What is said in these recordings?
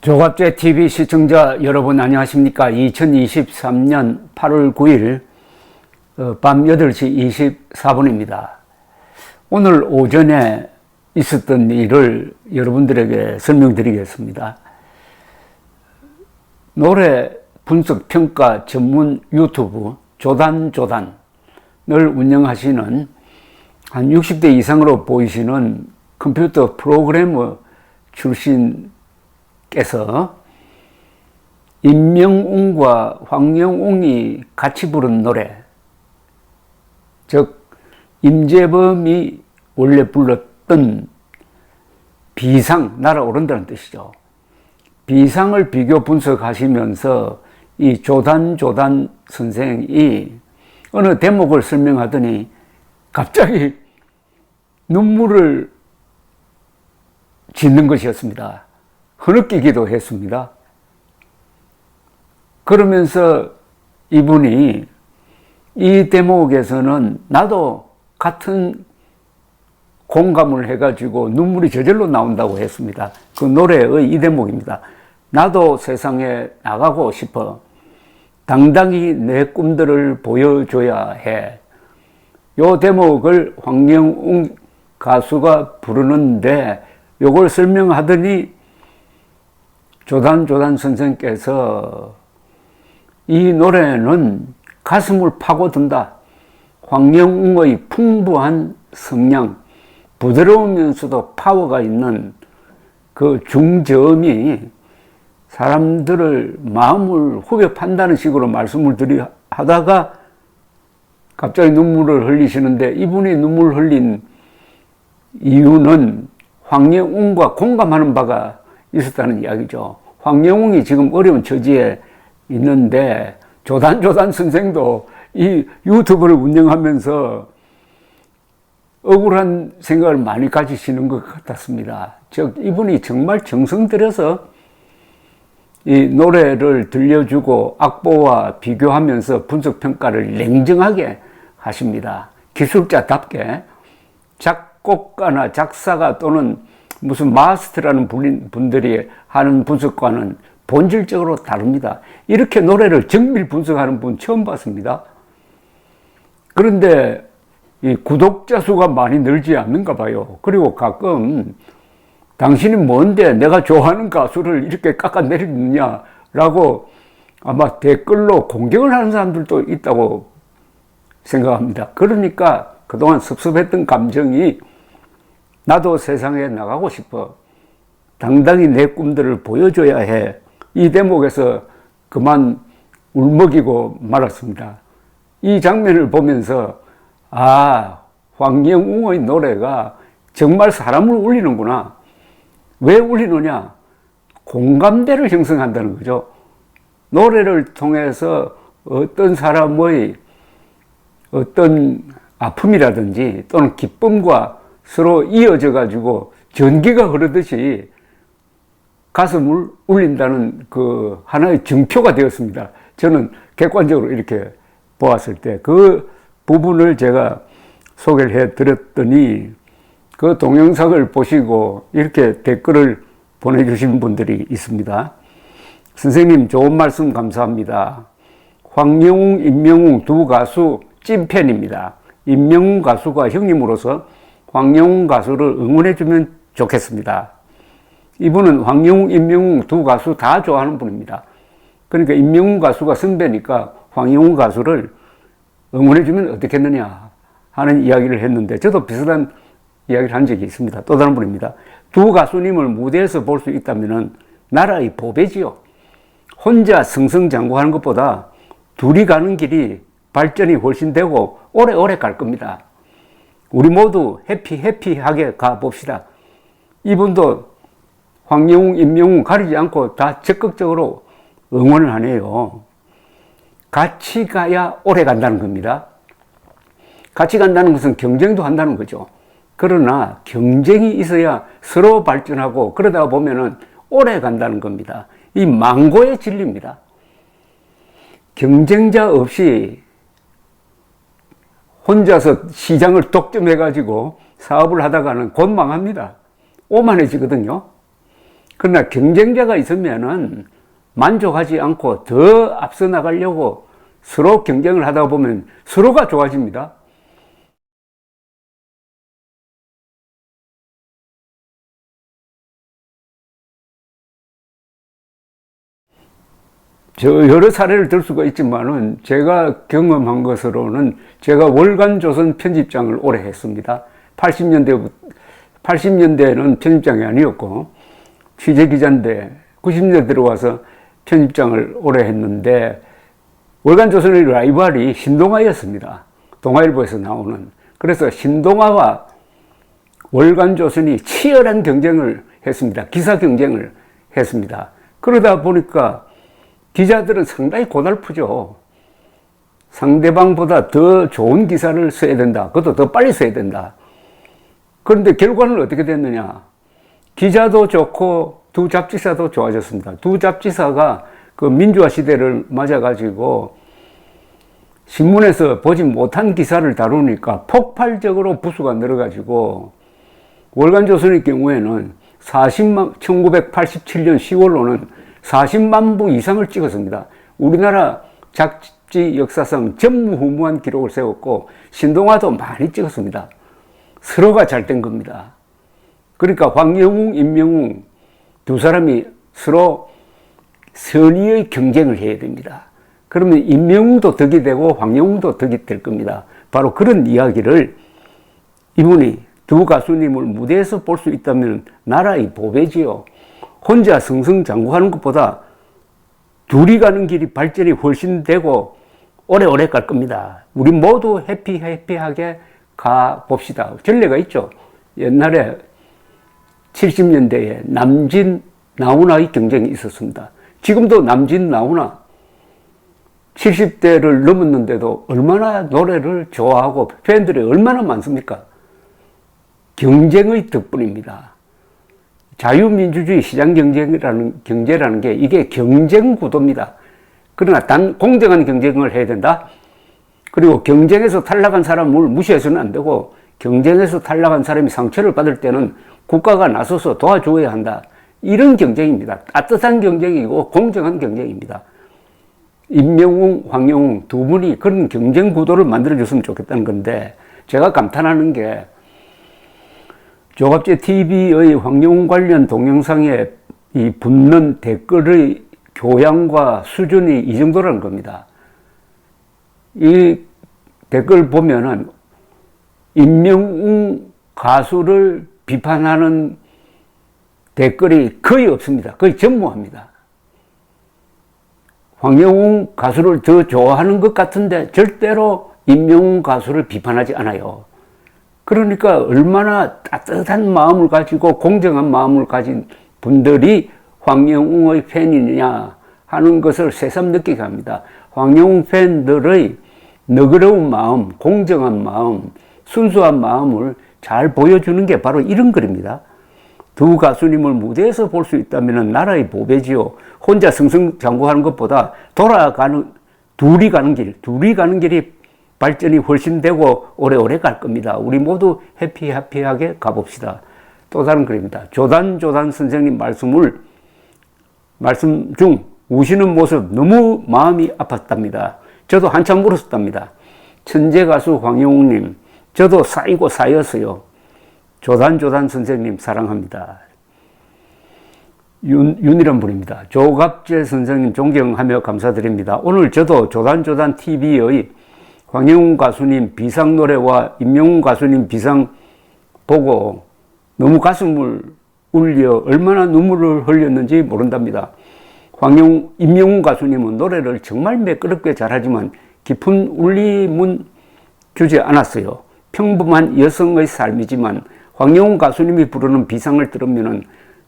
조갑제 TV 시청자 여러분 안녕하십니까? 2023년 8월 9일 밤 8시 24분입니다. 오늘 오전에 있었던 일을 여러분들에게 설명드리겠습니다. 노래 분석 평가 전문 유튜브 조단조단을 운영하시는 한 60대 이상으로 보이시는 컴퓨터 프로그래머 출신께서 임명웅과 황영웅이 같이 부른 노래, 즉 임재범이 원래 불렀던 비상, 날아오른다는 뜻이죠. 비상을 비교 분석하시면서 이 조단 선생이 어느 대목을 설명하더니 갑자기 눈물을 짓는 것이었습니다. 흐느끼기도 했습니다. 그러면서 이분이 이 대목에서는 나도 같은 공감을 해가지고 눈물이 저절로 나온다고 했습니다. 그 노래의 이 대목입니다. 나도 세상에 나가고 싶어. 당당히 내 꿈들을 보여줘야 해. 요 대목을 황영웅 가수가 부르는데 요걸 설명하더니 조단 선생께서 이 노래는 가슴을 파고든다. 황영웅의 풍부한 성량, 부드러우면서도 파워가 있는 그 중저음이 사람들을 마음을 후벼 판다는 식으로 말씀을 하다가 갑자기 눈물을 흘리시는데, 이분이 눈물 흘린 이유는 황영웅과 공감하는 바가 있었다는 이야기죠. 황영웅이 지금 어려운 처지에 있는데 조단 선생도 이 유튜브를 운영하면서 억울한 생각을 많이 가지시는 것 같았습니다. 즉 이분이 정말 정성 들여서 이 노래를 들려주고 악보와 비교하면서 분석 평가를 냉정하게 하십니다. 기술자답게 작곡가나 작사가 또는 무슨 마스터라는 분들이 하는 분석과는 본질적으로 다릅니다. 이렇게 노래를 정밀 분석하는 분 처음 봤습니다. 그런데 이 구독자 수가 많이 늘지 않는가 봐요. 그리고 가끔 당신이 뭔데 내가 좋아하는 가수를 이렇게 깎아내리느냐라고 아마 댓글로 공격을 하는 사람들도 있다고 생각합니다. 그러니까 그동안 섭섭했던 감정이 나도 세상에 나가고 싶어. 당당히 내 꿈들을 보여줘야 해. 이 대목에서 그만 울먹이고 말았습니다. 이 장면을 보면서 황영웅의 노래가 정말 사람을 울리는구나. 왜 울리느냐? 공감대를 형성한다는 거죠. 노래를 통해서 어떤 사람의 어떤 아픔이라든지 또는 기쁨과 서로 이어져 가지고 전기가 흐르듯이 가슴을 울린다는 그 하나의 증표가 되었습니다. 저는 객관적으로 이렇게 보았을 때 그 부분을 제가 소개를 해 드렸더니 그 동영상을 보시고 이렇게 댓글을 보내주신 분들이 있습니다. 선생님 좋은 말씀 감사합니다. 황영웅, 임명웅 두 가수 찐팬입니다. 임명웅 가수가 형님으로서 황영웅 가수를 응원해주면 좋겠습니다. 이분은 황영웅, 임명웅 두 가수 다 좋아하는 분입니다. 그러니까 임명웅 가수가 선배니까 황영웅 가수를 응원해주면 어떻겠느냐 하는 이야기를 했는데, 저도 비슷한 이야기를 한 적이 있습니다. 또 다른 분입니다. 두 가수님을 무대에서 볼 수 있다면 나라의 보배지요. 혼자 승승장구하는 것보다 둘이 가는 길이 발전이 훨씬 되고 오래오래 갈 겁니다. 우리 모두 해피하게 가봅시다. 이분도 황영웅, 임명웅 가리지 않고 다 적극적으로 응원을 하네요. 같이 가야 오래 간다는 겁니다. 같이 간다는 것은 경쟁도 한다는 거죠. 그러나 경쟁이 있어야 서로 발전하고 그러다 보면은 오래 간다는 겁니다. 이 망고의 진리입니다. 경쟁자 없이 혼자서 시장을 독점해가지고 사업을 하다가는 곧 망합니다. 오만해지거든요. 그러나 경쟁자가 있으면은 만족하지 않고 더 앞서 나가려고 서로 경쟁을 하다 보면 서로가 좋아집니다. 여러 사례를 들 수가 있지만은 제가 경험한 것으로는 제가 월간조선 편집장을 오래 했습니다. 80년대는 편집장이 아니었고 취재기자인데 90년대 들어와서 편집장을 오래 했는데 월간조선의 라이벌이 신동아였습니다. 동아일보에서 나오는. 그래서 신동아와 월간조선이 치열한 경쟁을 했습니다. 기사 경쟁을 했습니다. 그러다 보니까 기자들은 상당히 고달프죠. 상대방보다 더 좋은 기사를 써야 된다. 그것도 더 빨리 써야 된다. 그런데 결과는 어떻게 됐느냐. 기자도 좋고 두 잡지사도 좋아졌습니다. 두 잡지사가 그 민주화 시대를 맞아가지고 신문에서 보지 못한 기사를 다루니까 폭발적으로 부수가 늘어가지고 월간조선의 경우에는 1987년 10월로는 40만 부 이상을 찍었습니다. 우리나라 잡지 역사상 전무후무한 기록을 세웠고 신동아도 많이 찍었습니다. 서로가 잘 된 겁니다. 그러니까 황영웅, 임명웅 두 사람이 서로 선의의 경쟁을 해야 됩니다. 그러면 임명웅도 덕이 되고 황영웅도 덕이 될 겁니다. 바로 그런 이야기를 이분이 두 가수님을 무대에서 볼 수 있다면 나라의 보배지요. 혼자 승승장구하는 것보다 둘이 가는 길이 발전이 훨씬 되고 오래오래 갈 겁니다. 우리 모두 해피하게 가봅시다. 전례가 있죠. 옛날에 70년대에 남진, 나훈아의 경쟁이 있었습니다. 지금도 남진, 나훈아 70대를 넘었는데도 얼마나 노래를 좋아하고 팬들이 얼마나 많습니까? 경쟁의 덕분입니다. 자유민주주의 시장 경제라는 게 이게 경쟁 구도입니다. 그러나 단 공정한 경쟁을 해야 된다. 그리고 경쟁에서 탈락한 사람을 무시해서는 안 되고 경쟁에서 탈락한 사람이 상처를 받을 때는 국가가 나서서 도와줘야 한다. 이런 경쟁입니다. 따뜻한 경쟁이고 공정한 경쟁입니다. 임명웅, 황영웅 두 분이 그런 경쟁 구도를 만들어줬으면 좋겠다는 건데 제가 감탄하는 게 조갑제 TV의 황영웅 관련 동영상에 이 붙는 댓글의 교양과 수준이 이 정도라는 겁니다. 이 댓글 보면은 임명웅 가수를 비판하는 댓글이 거의 없습니다. 거의 전무합니다. 황영웅 가수를 더 좋아하는 것 같은데 절대로 임명웅 가수를 비판하지 않아요. 그러니까 얼마나 따뜻한 마음을 가지고 공정한 마음을 가진 분들이 황영웅의 팬이냐 하는 것을 새삼 느끼게 합니다. 황영웅 팬들의 너그러운 마음, 공정한 마음, 순수한 마음을 잘 보여주는 게 바로 이런 글입니다. 두 가수님을 무대에서 볼 수 있다면 나라의 보배지요. 혼자 승승장구하는 것보다 둘이 가는 길이 발전이 훨씬 되고 오래오래 갈 겁니다. 우리 모두 해피하게 가봅시다. 또 다른 글입니다. 조단 선생님 말씀 중 우시는 모습 너무 마음이 아팠답니다. 저도 한참 울었답니다. 천재 가수 황영웅님, 저도 쌓였어요. 조단 선생님 사랑합니다. 윤이란 분입니다. 조갑재 선생님 존경하며 감사드립니다. 오늘 저도 조단 TV의 황영웅 가수님 비상 노래와 임명웅 가수님 비상 보고 너무 가슴을 울려 얼마나 눈물을 흘렸는지 모른답니다. 임명웅 가수님은 노래를 정말 매끄럽게 잘하지만 깊은 울림은 주지 않았어요. 평범한 여성의 삶이지만 황영웅 가수님이 부르는 비상을 들으면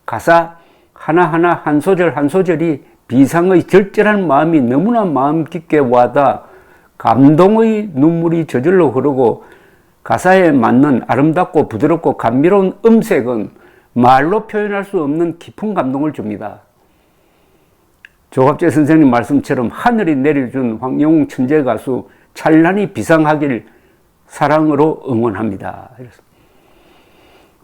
가사 하나하나 한 소절이 비상의 절절한 마음이 너무나 마음 깊게 와닿아 감동의 눈물이 저절로 흐르고 가사에 맞는 아름답고 부드럽고 감미로운 음색은 말로 표현할 수 없는 깊은 감동을 줍니다. 조갑재 선생님 말씀처럼 하늘이 내려준 황영웅 천재 가수 찬란히 비상하길 사랑으로 응원합니다.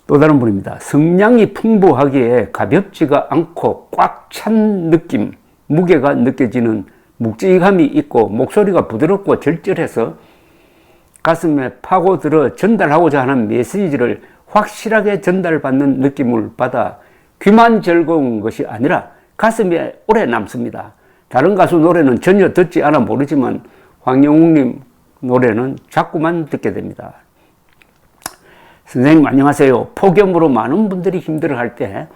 또 다른 분입니다. 성량이 풍부하기에 가볍지가 않고 꽉 찬 느낌, 무게가 느껴지는 묵직함이 있고 목소리가 부드럽고 절절해서 가슴에 파고들어 전달하고자 하는 메시지를 확실하게 전달받는 느낌을 받아 귀만 즐거운 것이 아니라 가슴에 오래 남습니다. 다른 가수 노래는 전혀 듣지 않아 모르지만 황영웅님 노래는 자꾸만 듣게 됩니다. 선생님 안녕하세요. 폭염으로 많은 분들이 힘들어할 때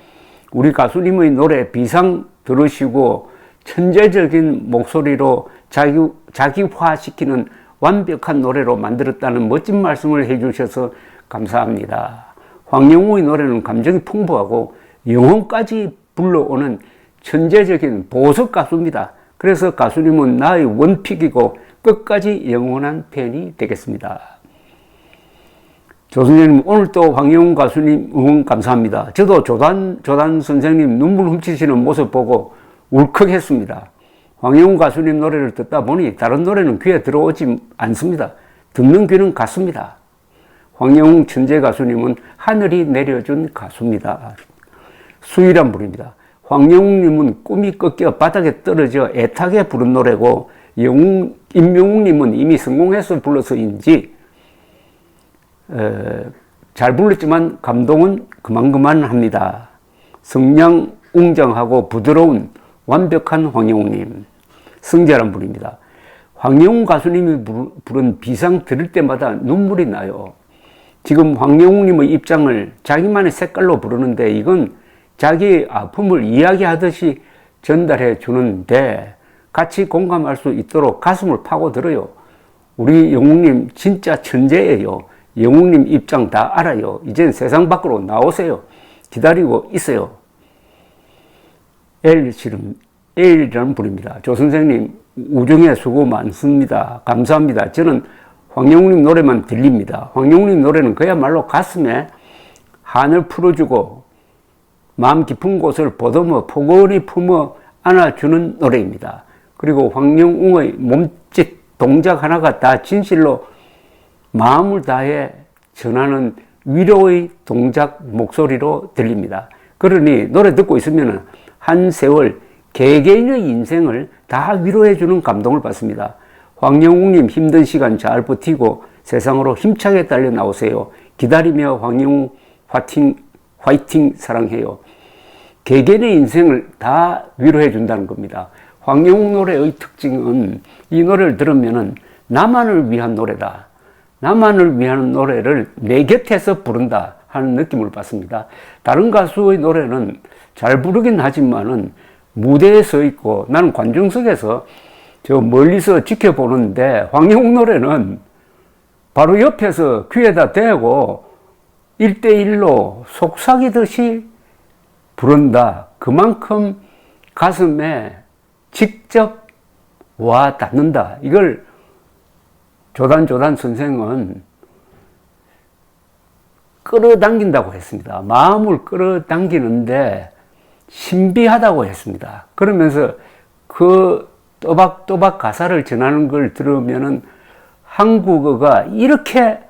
우리 가수님의 노래 비상 들으시고 천재적인 목소리로 자기화시키는 완벽한 노래로 만들었다는 멋진 말씀을 해주셔서 감사합니다. 황영우의 노래는 감정이 풍부하고 영혼까지 불러오는 천재적인 보석 가수입니다. 그래서 가수님은 나의 원픽이고 끝까지 영원한 팬이 되겠습니다. 조선생님 오늘 또 황영우 가수님 응원 감사합니다. 저도 조단 선생님 눈물 훔치시는 모습 보고 울컥했습니다. 황영우 가수님 노래를 듣다 보니 다른 노래는 귀에 들어오지 않습니다. 듣는 귀는 같습니다. 황영우 천재 가수님은 하늘이 내려준 가수입니다. 수일한 분입니다. 황영웅님은 꿈이 꺾여 바닥에 떨어져 애타게 부른 노래고 임영웅님은 이미 성공해서 불러서인지 잘 불렀지만 감동은 그만합니다. 성량 웅장하고 부드러운 완벽한 황영웅님. 승재란 분입니다. 황영웅 가수님이 부른 비상 들을 때마다 눈물이 나요. 지금 황영웅님의 입장을 자기만의 색깔로 부르는데 이건 자기의 아픔을 이야기하듯이 전달해 주는데 같이 공감할 수 있도록 가슴을 파고들어요. 우리 영웅님 진짜 천재예요. 영웅님 입장 다 알아요. 이젠 세상 밖으로 나오세요. 기다리고 있어요. L이라는 분입니다. 조 선생님 우중에 수고 많습니다. 감사합니다. 저는 황영웅님 노래만 들립니다. 황영웅님 노래는 그야말로 가슴에 한을 풀어주고 마음 깊은 곳을 보듬어 포근히 품어 안아주는 노래입니다. 그리고 황영웅의 몸짓 동작 하나가 다 진실로 마음을 다해 전하는 위로의 동작 목소리로 들립니다. 그러니 노래 듣고 있으면 한 세월 개개인의 인생을 다 위로해주는 감동을 받습니다. 황영웅님 힘든 시간 잘 버티고 세상으로 힘차게 달려 나오세요. 기다리며 황영웅 화이팅 사랑해요. 개개인의 인생을 다 위로해 준다는 겁니다. 황영웅 노래의 특징은 이 노래를 들으면 나만을 위한 노래다. 나만을 위한 노래를 내 곁에서 부른다 하는 느낌을 받습니다. 다른 가수의 노래는 잘 부르긴 하지만은 무대에 서 있고 나는 관중석에서 저 멀리서 지켜보는데 황영웅 노래는 바로 옆에서 귀에다 대고 1대1로 속삭이듯이 부른다. 그만큼 가슴에 직접 와 닿는다. 이걸 조단 선생은 끌어당긴다고 했습니다. 마음을 끌어당기는데 신비하다고 했습니다. 그러면서 그 또박또박 가사를 전하는 걸 들으면은 한국어가 이렇게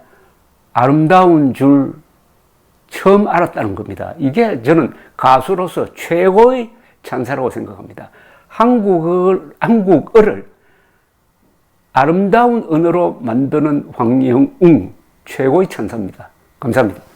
아름다운 줄 처음 알았다는 겁니다. 이게 저는 가수로서 최고의 찬사라고 생각합니다. 한국어를 아름다운 언어로 만드는 황영웅 최고의 찬사입니다. 감사합니다.